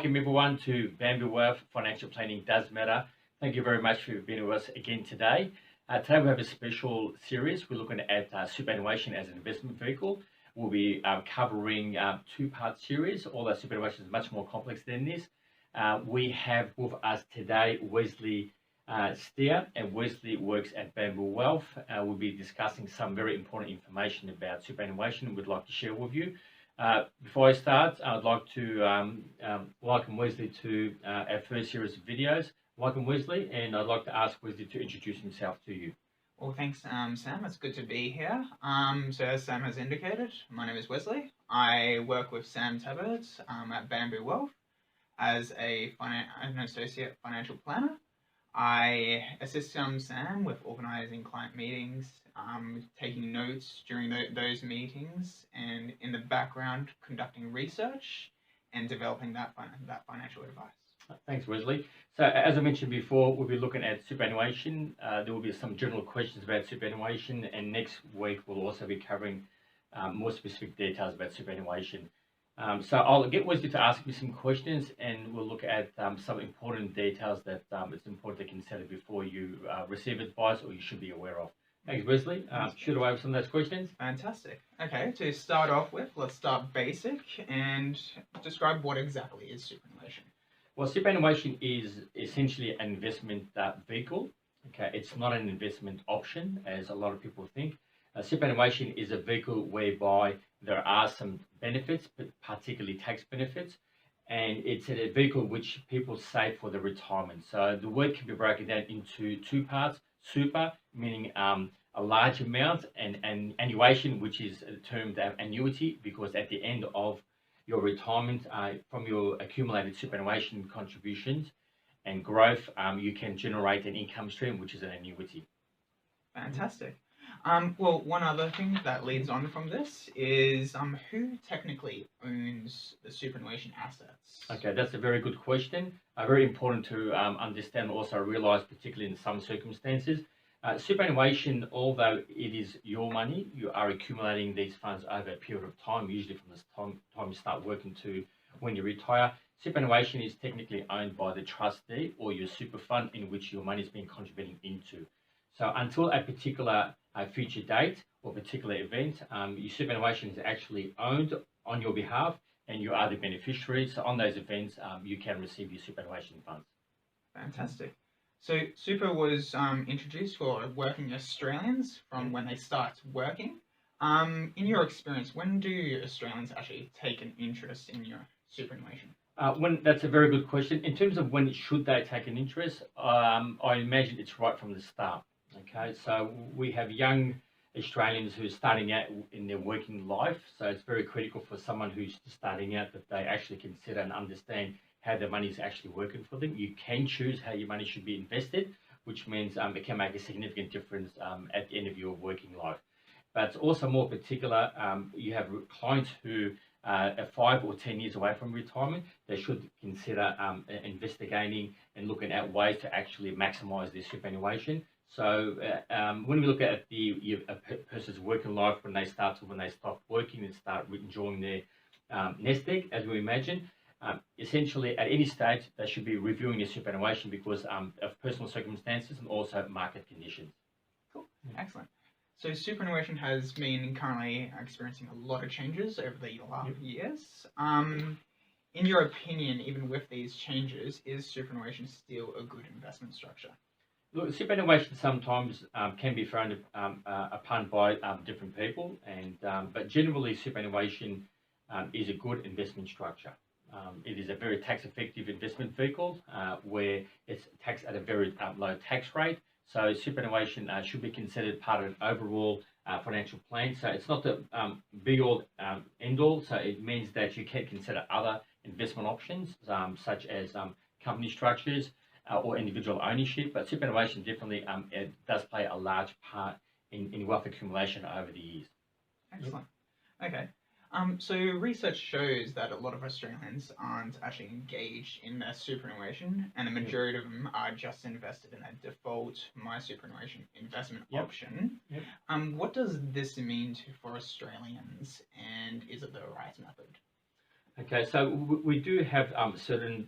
Welcome everyone to Bamboo Wealth Financial Planning Does Matter. Thank you very much for being with us again today. Today we have a special series. We're looking at superannuation as an investment vehicle. We'll be covering two-part series. Although superannuation is much more complex than this. We have with us today Wesley Steer, and Wesley works at Bamboo Wealth. We'll be discussing some very important information about superannuation we'd like to share with you. Before I start, I'd like to welcome Wesley to our first series of videos. Welcome, Wesley, and I'd like to ask Wesley to introduce himself to you. Well, thanks, Sam. It's good to be here. So as Sam has indicated, my name is Wesley. I work with Sam Tabit at Bamboo Wealth as an associate financial planner. I assist Sam with organising client meetings, taking notes during those meetings, and in the background conducting research and developing that financial advice. Thanks, Wesley. So as I mentioned before, we'll be looking at superannuation. There will be some general questions about superannuation, and next week we'll also be covering more specific details about superannuation. So I'll get Wesley to ask me some questions, and we'll look at some important details that it's important to consider before you receive advice or you should be aware of. Thanks, Wesley. Shoot away with some of those questions. Fantastic. Okay, to start off with, let's start basic and describe what exactly is superannuation. Well, superannuation is essentially an investment vehicle. Okay, it's not an investment option, as a lot of people think. Superannuation is a vehicle whereby there are some benefits, particularly tax benefits, and it's a vehicle which people save for their retirement. So the word can be broken down into two parts: super, meaning a large amount, and annuation, which is termed annuity, because at the end of your retirement, from your accumulated superannuation contributions and growth, you can generate an income stream, which is an annuity. Fantastic. Well, one other thing that leads on from this is who technically owns the superannuation assets? Okay, that's a very good question. Very important to understand, also realise, particularly in some circumstances. Superannuation, although it is your money, you are accumulating these funds over a period of time, usually from the time you start working to when you retire. Superannuation is technically owned by the trustee or your super fund in which your money is being contributing into. So until a particular future date or particular event, your superannuation is actually owned on your behalf and you are the beneficiary. So on those events, you can receive your superannuation funds. Fantastic. So super was introduced for working Australians from when they start working. In your experience, when do Australians actually take an interest in your superannuation? That's a very good question. In terms of when should they take an interest, I imagine it's right from the start. Okay, so we have young Australians who are starting out in their working life, so it's very critical for someone who's starting out that they actually consider and understand how their money is actually working for them. You can choose how your money should be invested, which means it can make a significant difference at the end of your working life. But it's also more particular, you have clients who are 5 or 10 years away from retirement. They should consider investigating and looking at ways to actually maximise their superannuation. So when we look at a person's working life, when they start to when they stop working and start enjoying their nest egg, as we imagine, essentially at any stage they should be reviewing their superannuation because of personal circumstances and also market conditions. Cool, excellent. So superannuation has been currently experiencing a lot of changes over the last years. In your opinion, even with these changes, is superannuation still a good investment structure? Look, superannuation sometimes can be frowned upon by different people, but generally superannuation is a good investment structure. It is a very tax-effective investment vehicle where it's taxed at a very low tax rate. So superannuation should be considered part of an overall financial plan. So it's not the be-all, end-all. So it means that you can consider other investment options such as company structures or individual ownership. But superannuation definitely it does play a large part in wealth accumulation over the years. Excellent. Okay. So research shows that a lot of Australians aren't actually engaged in their superannuation, and the majority of them are just invested in a default My Superannuation investment option. What does this mean for Australians, and is it the right method? Okay, so we do have certain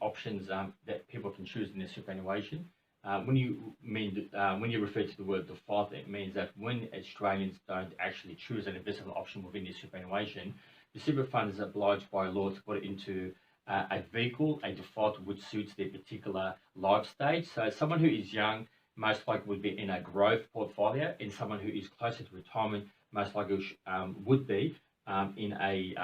options that people can choose in their superannuation. When you refer to the word default, it means that when Australians don't actually choose an investment option within their superannuation, the super fund is obliged by law to put it into a vehicle, a default which suits their particular life stage. So someone who is young most likely would be in a growth portfolio, and someone who is closer to retirement most likely would be in a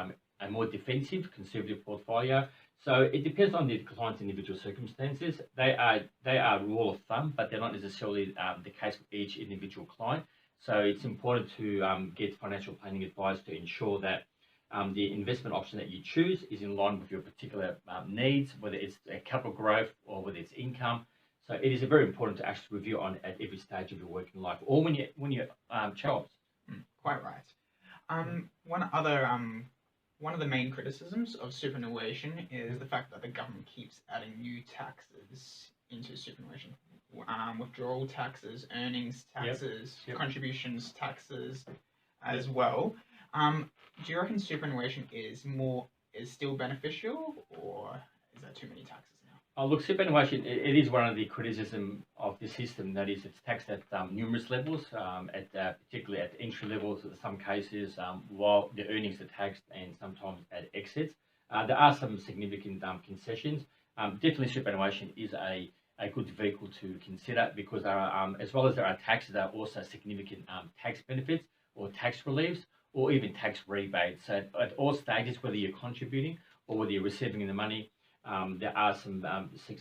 more defensive, conservative portfolio. So it depends on the client's individual circumstances. They are rule of thumb, but they're not necessarily the case with each individual client. So it's important to get financial planning advice to ensure that the investment option that you choose is in line with your particular needs, whether it's a capital growth or whether it's income. So it is very important to actually review on at every stage of your working life, or when you're child. Quite right. One of the main criticisms of superannuation is the fact that the government keeps adding new taxes into superannuation. Withdrawal taxes, earnings taxes, contributions taxes as well. Do you reckon superannuation is still beneficial, or is there too many taxes now? Look, superannuation, it is one of the criticism of the system. That is, it's taxed at numerous levels, particularly at entry levels in some cases, while the earnings are taxed and sometimes at exits. There are some significant concessions. Definitely superannuation is a good vehicle to consider, because there are, as well as there are taxes, there are also significant tax benefits or tax reliefs or even tax rebates. So at all stages, whether you're contributing or whether you're receiving the money, there are some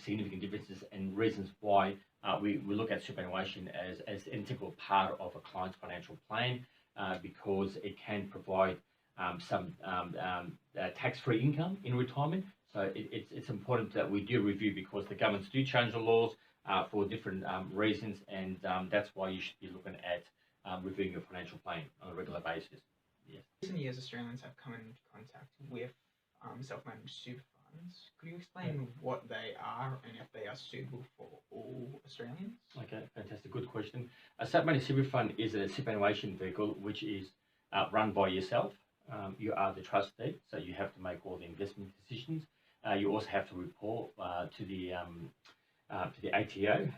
significant differences and reasons why we look at superannuation as an integral part of a client's financial plan, because it can provide some tax-free income in retirement. So it's important that we do review, because the governments do change the laws for different reasons, and that's why you should be looking at reviewing your financial plan on a regular basis. Yes. In recent years, Australians have come into contact with self-managed super funds. Could you explain what they are and if they are suitable for all Australians? Okay, fantastic, good question. A self-managed super fund is a superannuation vehicle which is run by yourself. You are the trustee, so you have to make all the investment decisions. You also have to report to the ATO,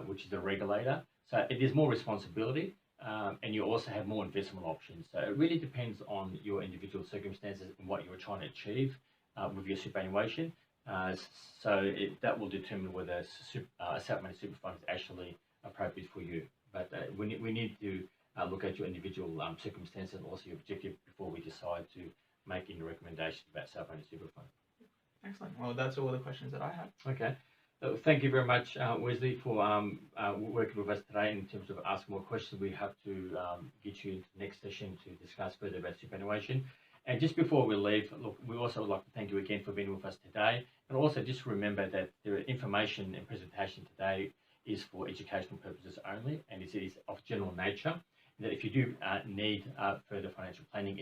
which is the regulator. So it is more responsibility. And you also have more investment options. So it really depends on your individual circumstances and what you're trying to achieve with your superannuation. That will determine whether a self-managed super fund is actually appropriate for you. But we need to look at your individual circumstances and also your objective before we decide to make any recommendations about self-managed super fund. Excellent. Well, that's all the questions that I have. Okay. Thank you very much, Wesley, for working with us today in terms of asking more questions. We have to get you into the next session to discuss further about superannuation. And just before we leave, look, we also would like to thank you again for being with us today. And also just remember that the information and presentation today is for educational purposes only, and it is of general nature. That if you do need further financial planning,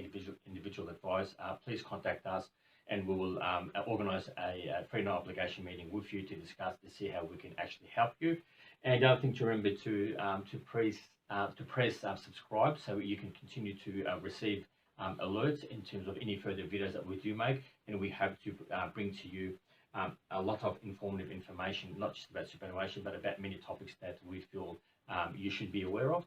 individual advice, please contact us, and we will organise a free no obligation meeting with you to discuss to see how we can actually help you. And the other thing to remember to press subscribe, so you can continue to receive alerts in terms of any further videos that we do make, and we hope to bring to you a lot of informative information, not just about superannuation, but about many topics that we feel you should be aware of.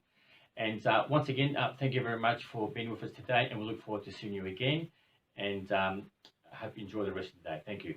And once again, thank you very much for being with us today, and we look forward to seeing you again. And I hope you enjoy the rest of the day. Thank you.